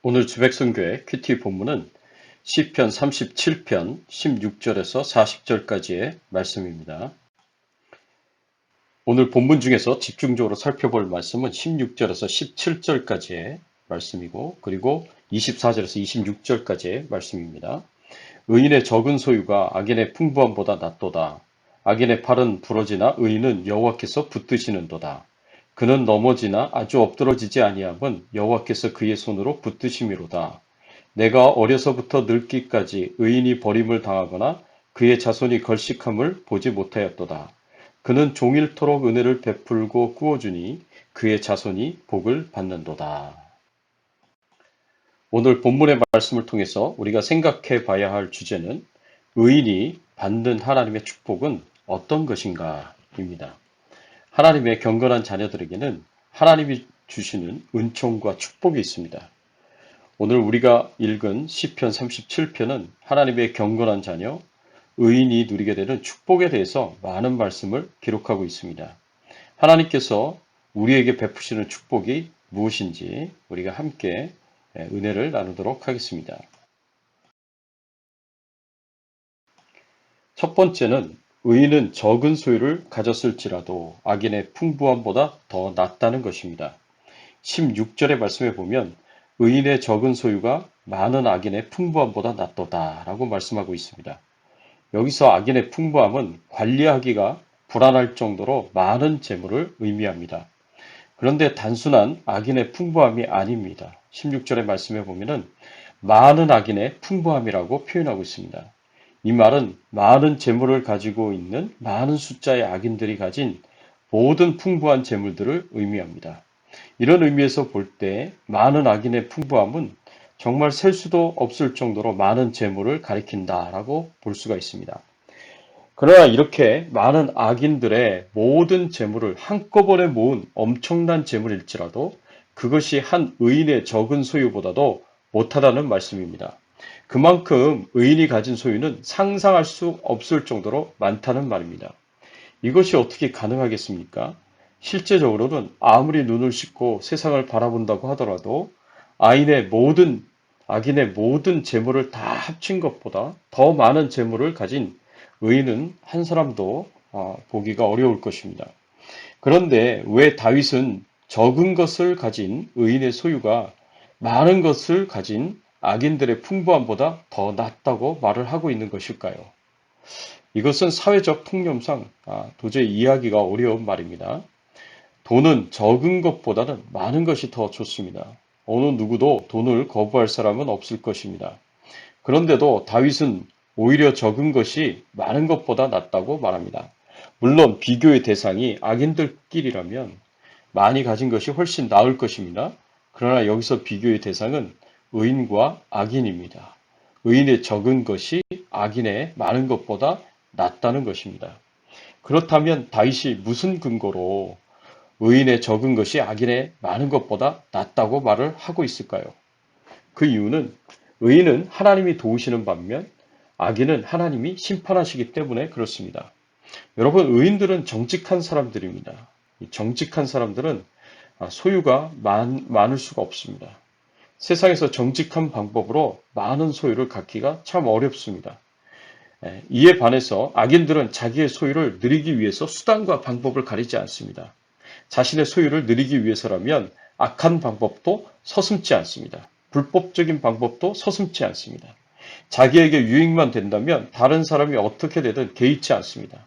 오늘 주백성교회 큐티 본문은 시편 37편 16절에서 40절까지의 말씀입니다. 오늘 본문 중에서 집중적으로 살펴볼 말씀은 16절에서 17절까지의 말씀이고 그리고 24절에서 26절까지의 말씀입니다. 의인의 적은 소유가 악인의 풍부함보다 낫도다. 악인의 팔은 부러지나 의인은 여호와께서 붙드시는도다. 그는 넘어지나 아주 엎드러지지 아니함은 여호와께서 그의 손으로 붙드심이로다. 내가 어려서부터 늙기까지 의인이 버림을 당하거나 그의 자손이 걸식함을 보지 못하였도다. 그는 종일토록 은혜를 베풀고 꾸어주니 그의 자손이 복을 받는도다. 오늘 본문의 말씀을 통해서 우리가 생각해 봐야 할 주제는 의인이 받는 하나님의 축복은 어떤 것인가 입니다. 하나님의 경건한 자녀들에게는 하나님이 주시는 은총과 축복이 있습니다. 오늘 우리가 읽은 시편 37편은 하나님의 경건한 자녀, 의인이 누리게 되는 축복에 대해서 많은 말씀을 기록하고 있습니다. 하나님께서 우리에게 베푸시는 축복이 무엇인지 우리가 함께 은혜를 나누도록 하겠습니다. 첫 번째는 의인은 적은 소유를 가졌을지라도 악인의 풍부함보다 더 낫다는 것입니다. 16절의 말씀에 보면 의인의 적은 소유가 많은 악인의 풍부함보다 낫도다 라고 말씀하고 있습니다. 여기서 악인의 풍부함은 관리하기가 불안할 정도로 많은 재물을 의미합니다. 그런데 단순한 악인의 풍부함이 아닙니다. 16절의 말씀에 보면은 많은 악인의 풍부함이라고 표현하고 있습니다. 이 말은 많은 재물을 가지고 있는 많은 숫자의 악인들이 가진 모든 풍부한 재물들을 의미합니다. 이런 의미에서 볼 때 많은 악인의 풍부함은 정말 셀 수도 없을 정도로 많은 재물을 가리킨다라고 볼 수가 있습니다. 그러나 이렇게 많은 악인들의 모든 재물을 한꺼번에 모은 엄청난 재물일지라도 그것이 한 의인의 적은 소유보다도 못하다는 말씀입니다. 그만큼 의인이 가진 소유는 상상할 수 없을 정도로 많다는 말입니다. 이것이 어떻게 가능하겠습니까? 실제적으로는 아무리 눈을 씻고 세상을 바라본다고 하더라도 악인의 모든 재물을 다 합친 것보다 더 많은 재물을 가진 의인은 한 사람도 보기가 어려울 것입니다. 그런데 왜 다윗은 적은 것을 가진 의인의 소유가 많은 것을 가진 악인들의 풍부함보다 더 낫다고 말을 하고 있는 것일까요? 이것은 사회적 통념상 도저히 이해하기가 어려운 말입니다. 돈은 적은 것보다는 많은 것이 더 좋습니다. 어느 누구도 돈을 거부할 사람은 없을 것입니다. 그런데도 다윗은 오히려 적은 것이 많은 것보다 낫다고 말합니다. 물론 비교의 대상이 악인들끼리라면 많이 가진 것이 훨씬 나을 것입니다. 그러나 여기서 비교의 대상은 의인과 악인입니다. 의인의 적은 것이 악인의 많은 것보다 낫다는 것입니다. 그렇다면 다윗이 무슨 근거로 의인의 적은 것이 악인의 많은 것보다 낫다고 말을 하고 있을까요? 그 이유는 의인은 하나님이 도우시는 반면 악인은 하나님이 심판하시기 때문에 그렇습니다. 여러분, 의인들은 정직한 사람들입니다. 정직한 사람들은 소유가 많을 수가 없습니다. 세상에서 정직한 방법으로 많은 소유를 갖기가 참 어렵습니다. 이에 반해서 악인들은 자기의 소유를 누리기 위해서 수단과 방법을 가리지 않습니다. 자신의 소유를 누리기 위해서라면 악한 방법도 서슴지 않습니다. 불법적인 방법도 서슴지 않습니다. 자기에게 유익만 된다면 다른 사람이 어떻게 되든 개의치 않습니다.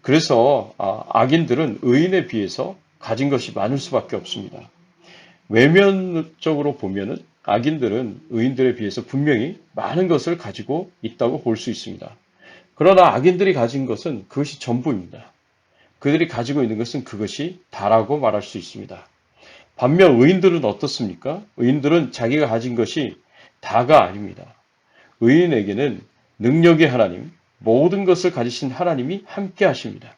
그래서 악인들은 의인에 비해서 가진 것이 많을 수밖에 없습니다. 외면적으로 보면은 악인들은 의인들에 비해서 분명히 많은 것을 가지고 있다고 볼 수 있습니다. 그러나 악인들이 가진 것은 그것이 전부입니다. 그들이 가지고 있는 것은 그것이 다라고 말할 수 있습니다. 반면 의인들은 어떻습니까? 의인들은 자기가 가진 것이 다가 아닙니다. 의인에게는 능력의 하나님, 모든 것을 가지신 하나님이 함께 하십니다.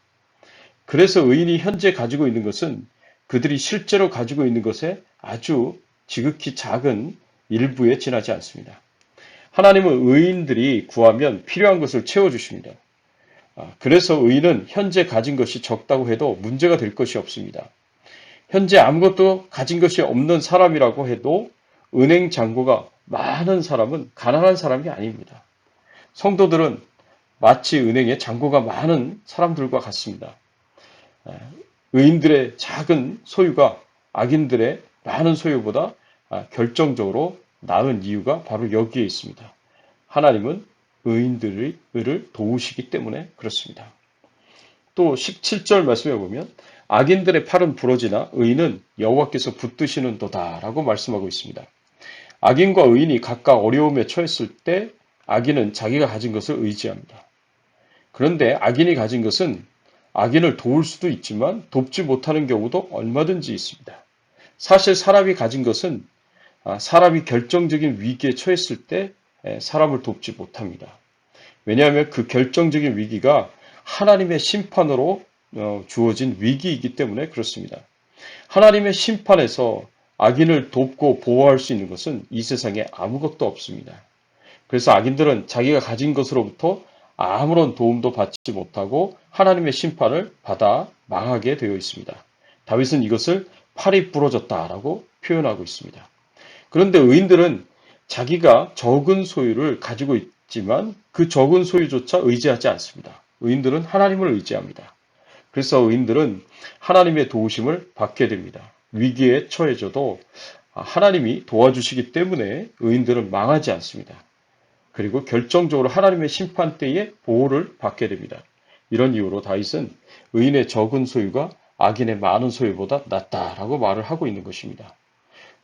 그래서 의인이 현재 가지고 있는 것은 그들이 실제로 가지고 있는 것에 아주 지극히 작은 일부에 지나지 않습니다. 하나님은 의인들이 구하면 필요한 것을 채워주십니다. 그래서 의인은 현재 가진 것이 적다고 해도 문제가 될 것이 없습니다. 현재 아무것도 가진 것이 없는 사람이라고 해도 은행 잔고가 많은 사람은 가난한 사람이 아닙니다. 성도들은 마치 은행에 잔고가 많은 사람들과 같습니다. 의인들의 작은 소유가 악인들의 많은 소유보다 결정적으로 나은 이유가 바로 여기에 있습니다. 하나님은 의인들을 도우시기 때문에 그렇습니다. 또 17절 말씀해 보면 악인들의 팔은 부러지나 의인은 여호와께서 붙드시는도다라고 말씀하고 있습니다. 악인과 의인이 각각 어려움에 처했을 때 악인은 자기가 가진 것을 의지합니다. 그런데 악인이 가진 것은 악인을 도울 수도 있지만 돕지 못하는 경우도 얼마든지 있습니다. 사실 사람이 가진 것은 사람이 결정적인 위기에 처했을 때 사람을 돕지 못합니다. 왜냐하면 그 결정적인 위기가 하나님의 심판으로 주어진 위기이기 때문에 그렇습니다. 하나님의 심판에서 악인을 돕고 보호할 수 있는 것은 이 세상에 아무것도 없습니다. 그래서 악인들은 자기가 가진 것으로부터 아무런 도움도 받지 못하고 하나님의 심판을 받아 망하게 되어 있습니다. 다윗은 이것을 팔이 부러졌다라고 표현하고 있습니다. 그런데 의인들은 자기가 적은 소유를 가지고 있지만 그 적은 소유조차 의지하지 않습니다. 의인들은 하나님을 의지합니다. 그래서 의인들은 하나님의 도우심을 받게 됩니다. 위기에 처해져도 하나님이 도와주시기 때문에 의인들은 망하지 않습니다. 그리고 결정적으로 하나님의 심판 때에 보호를 받게 됩니다. 이런 이유로 다윗은 의인의 적은 소유가 악인의 많은 소유보다 낫다라고 말을 하고 있는 것입니다.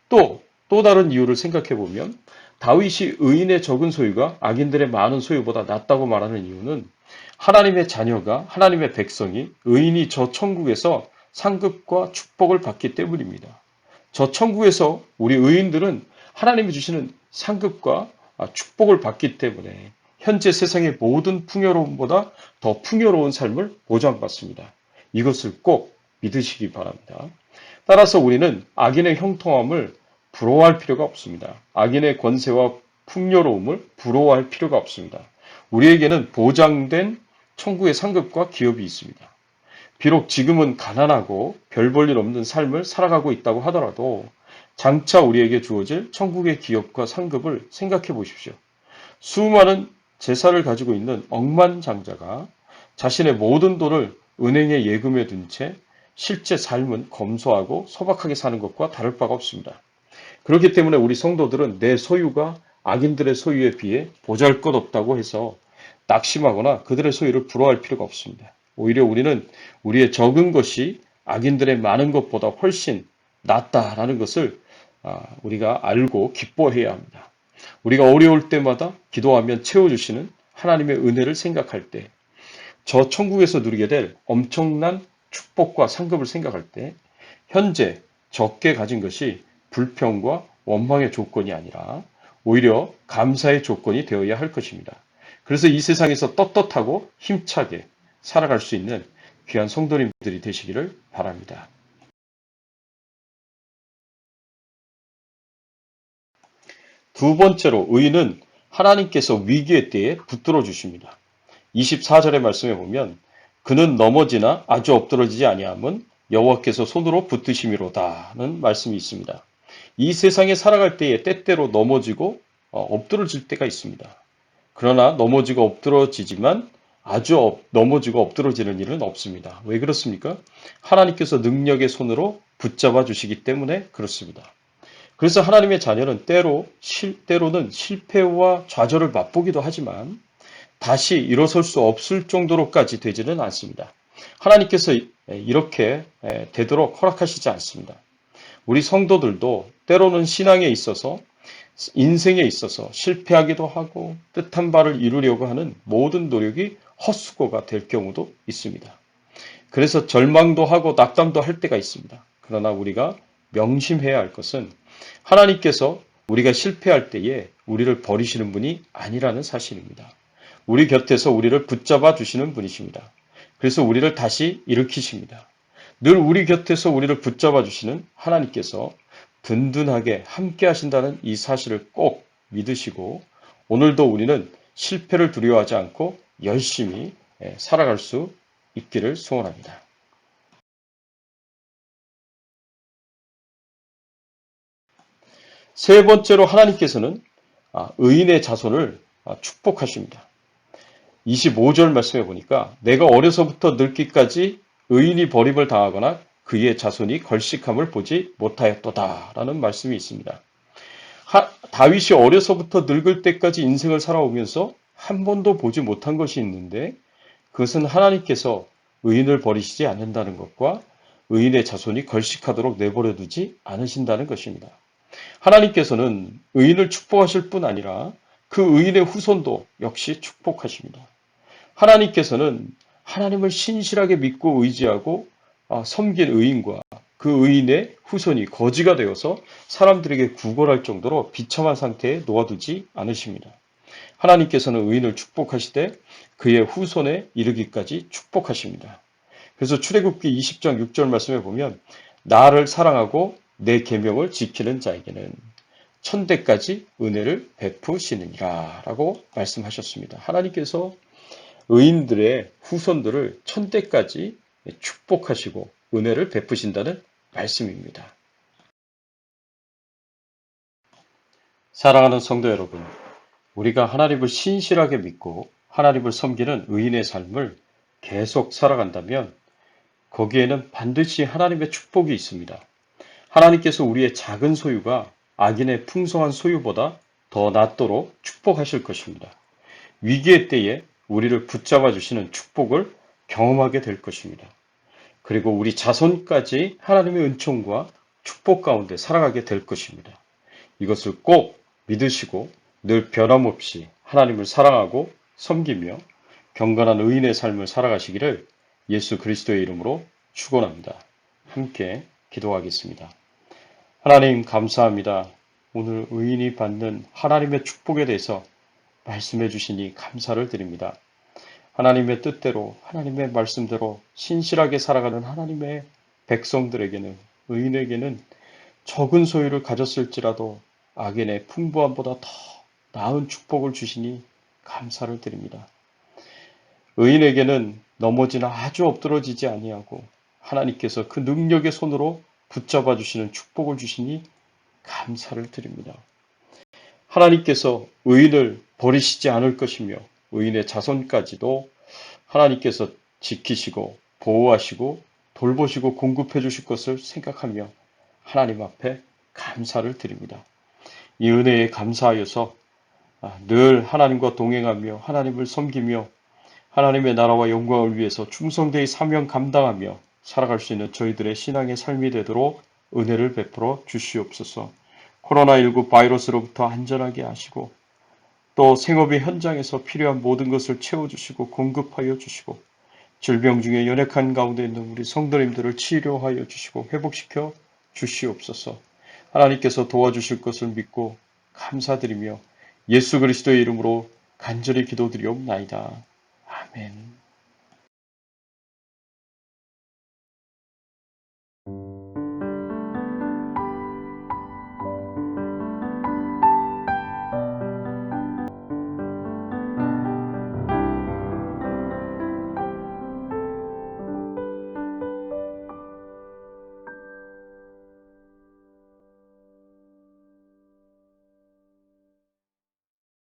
또 다른 이유를 생각해 보면 다윗이 의인의 적은 소유가 악인들의 많은 소유보다 낫다고 말하는 이유는 하나님의 자녀가 하나님의 백성이 의인이 저 천국에서 상급과 축복을 받기 때문입니다. 저 천국에서 우리 의인들은 하나님이 주시는 상급과 축복을 받기 때문에 현재 세상의 모든 풍요로움보다 더 풍요로운 삶을 보장받습니다. 이것을 꼭 믿으시기 바랍니다. 따라서 우리는 악인의 형통함을 부러워할 필요가 없습니다. 악인의 권세와 풍요로움을 부러워할 필요가 없습니다. 우리에게는 보장된 천국의 상급과 기업이 있습니다. 비록 지금은 가난하고 별 볼 일 없는 삶을 살아가고 있다고 하더라도 장차 우리에게 주어질 천국의 기업과 상급을 생각해 보십시오. 수많은 재산을 가지고 있는 억만장자가 자신의 모든 돈을 은행에 예금해 둔 채 실제 삶은 검소하고 소박하게 사는 것과 다를 바가 없습니다. 그렇기 때문에 우리 성도들은 내 소유가 악인들의 소유에 비해 보잘것없다고 해서 낙심하거나 그들의 소유를 부러워할 필요가 없습니다. 오히려 우리는 우리의 적은 것이 악인들의 많은 것보다 훨씬 낫다라는 것을 우리가 알고 기뻐해야 합니다. 우리가 어려울 때마다 기도하면 채워주시는 하나님의 은혜를 생각할 때, 저 천국에서 누리게 될 엄청난 축복과 상급을 생각할 때, 현재 적게 가진 것이 불평과 원망의 조건이 아니라 오히려 감사의 조건이 되어야 할 것입니다. 그래서 이 세상에서 떳떳하고 힘차게 살아갈 수 있는 귀한 성도님들이 되시기를 바랍니다. 두 번째로 의인은 하나님께서 위기의 때에 붙들어 주십니다. 24절의 말씀에 보면 그는 넘어지나 아주 엎드러지지 아니함은 여호와께서 손으로 붙드심이로다는 말씀이 있습니다. 이 세상에 살아갈 때에 때때로 넘어지고 엎드러질 때가 있습니다. 그러나 넘어지고 엎드러지지만 넘어지고 엎드러지는 일은 없습니다. 왜 그렇습니까? 하나님께서 능력의 손으로 붙잡아 주시기 때문에 그렇습니다. 그래서 하나님의 자녀는 때로는 실패와 좌절을 맛보기도 하지만 다시 일어설 수 없을 정도로까지 되지는 않습니다. 하나님께서 이렇게 되도록 허락하시지 않습니다. 우리 성도들도 때로는 신앙에 있어서 인생에 있어서 실패하기도 하고 뜻한 바를 이루려고 하는 모든 노력이 헛수고가 될 경우도 있습니다. 그래서 절망도 하고 낙담도 할 때가 있습니다. 그러나 우리가 명심해야 할 것은 하나님께서 우리가 실패할 때에 우리를 버리시는 분이 아니라는 사실입니다. 우리 곁에서 우리를 붙잡아 주시는 분이십니다. 그래서 우리를 다시 일으키십니다. 늘 우리 곁에서 우리를 붙잡아 주시는 하나님께서 든든하게 함께 하신다는 이 사실을 꼭 믿으시고 오늘도 우리는 실패를 두려워하지 않고 열심히 살아갈 수 있기를 소원합니다. 세 번째로 하나님께서는 의인의 자손을 축복하십니다. 25절 말씀해 보니까 내가 어려서부터 늙기까지 의인이 버림을 당하거나 그의 자손이 걸식함을 보지 못하였도다 라는 말씀이 있습니다. 다윗이 어려서부터 늙을 때까지 인생을 살아오면서 한 번도 보지 못한 것이 있는데 그것은 하나님께서 의인을 버리시지 않는다는 것과 의인의 자손이 걸식하도록 내버려 두지 않으신다는 것입니다. 하나님께서는 의인을 축복하실 뿐 아니라 그 의인의 후손도 역시 축복하십니다. 하나님께서는 하나님을 신실하게 믿고 의지하고 섬긴 의인과 그 의인의 후손이 거지가 되어서 사람들에게 구걸할 정도로 비참한 상태에 놓아두지 않으십니다. 하나님께서는 의인을 축복하시되 그의 후손에 이르기까지 축복하십니다. 그래서 출애굽기 20장 6절 말씀에 보면 나를 사랑하고 내 계명을 지키는 자에게는 천대까지 은혜를 베푸시느니라 라고 말씀하셨습니다. 하나님께서 의인들의 후손들을 천대까지 축복하시고 은혜를 베푸신다는 말씀입니다. 사랑하는 성도 여러분, 우리가 하나님을 신실하게 믿고 하나님을 섬기는 의인의 삶을 계속 살아간다면 거기에는 반드시 하나님의 축복이 있습니다. 하나님께서 우리의 작은 소유가 악인의 풍성한 소유보다 더 낫도록 축복하실 것입니다. 위기의 때에 우리를 붙잡아 주시는 축복을 경험하게 될 것입니다. 그리고 우리 자손까지 하나님의 은총과 축복 가운데 살아가게 될 것입니다. 이것을 꼭 믿으시고 늘 변함없이 하나님을 사랑하고 섬기며 경건한 의인의 삶을 살아가시기를 예수 그리스도의 이름으로 축원합니다. 함께 기도하겠습니다. 하나님 감사합니다. 오늘 의인이 받는 하나님의 축복에 대해서 말씀해 주시니 감사를 드립니다. 하나님의 뜻대로 하나님의 말씀대로 신실하게 살아가는 하나님의 백성들에게는 의인에게는 적은 소유를 가졌을지라도 악인의 풍부함보다 더 나은 축복을 주시니 감사를 드립니다. 의인에게는 넘어지나 아주 엎드러지지 아니하고 하나님께서 그 능력의 손으로 붙잡아 주시는 축복을 주시니 감사를 드립니다. 하나님께서 의인을 버리시지 않을 것이며 의인의 자손까지도 하나님께서 지키시고 보호하시고 돌보시고 공급해 주실 것을 생각하며 하나님 앞에 감사를 드립니다. 이 은혜에 감사하여서 늘 하나님과 동행하며 하나님을 섬기며 하나님의 나라와 영광을 위해서 충성되이 사명 감당하며 살아갈 수 있는 저희들의 신앙의 삶이 되도록 은혜를 베풀어 주시옵소서. 코로나19 바이러스로부터 안전하게 하시고 또 생업의 현장에서 필요한 모든 것을 채워주시고 공급하여 주시고 질병 중에 연약한 가운데 있는 우리 성도님들을 치료하여 주시고 회복시켜 주시옵소서. 하나님께서 도와주실 것을 믿고 감사드리며 예수 그리스도의 이름으로 간절히 기도드리옵나이다. 아멘.